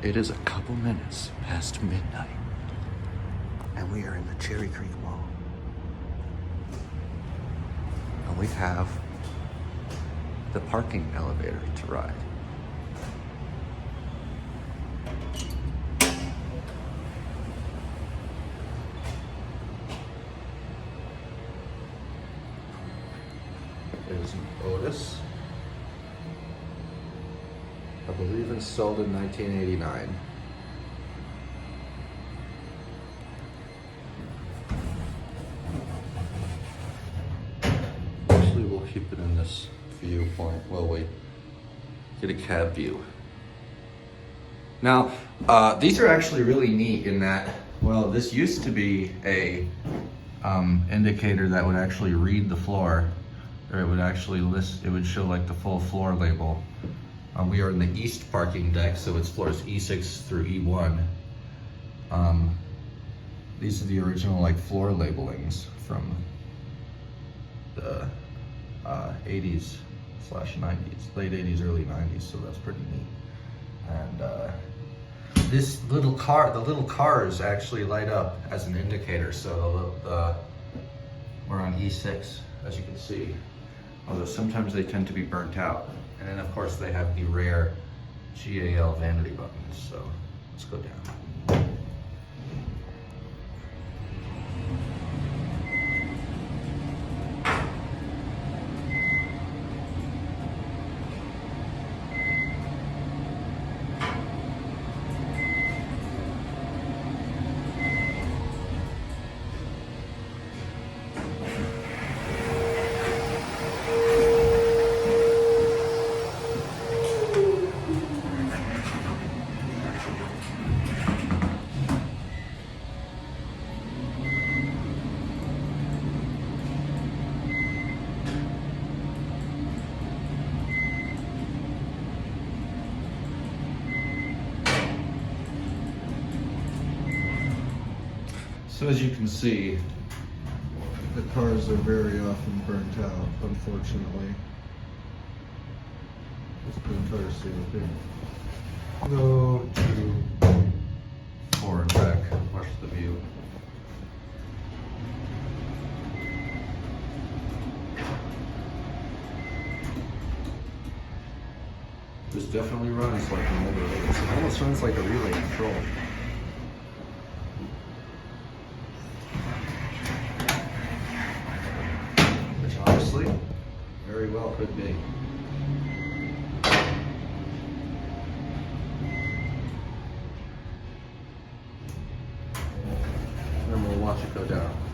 It is a couple minutes past midnight, and we are in the Cherry Creek Mall. And we have the parking elevator to ride. There's an Otis. I believe installed in 1989. Actually, we'll keep it in this viewpoint. Well, wait. Get a cab view. Now, these are actually really neat in that, well, this used to be a indicator that would actually read the floor, or it would actually list, it would show like the full floor label. We are in the east parking deck, so it's floors E6 through E1. These are the original like floor labelings from the 80s / 90s, late 80s, early 90s, so that's pretty neat. And this little car, the little cars actually light up as an indicator, so we're on E6, as you can see, although sometimes they tend to be burnt out. And then of course they have the rare GAL vanity buttons, so let's go down. So as you can see, the cars are very often burnt out, unfortunately. Let's put a better see up here. Go to forward, back, watch the view. This definitely runs like an older Otis. It almost runs like a relay control. Very well could be. And we'll watch it go down.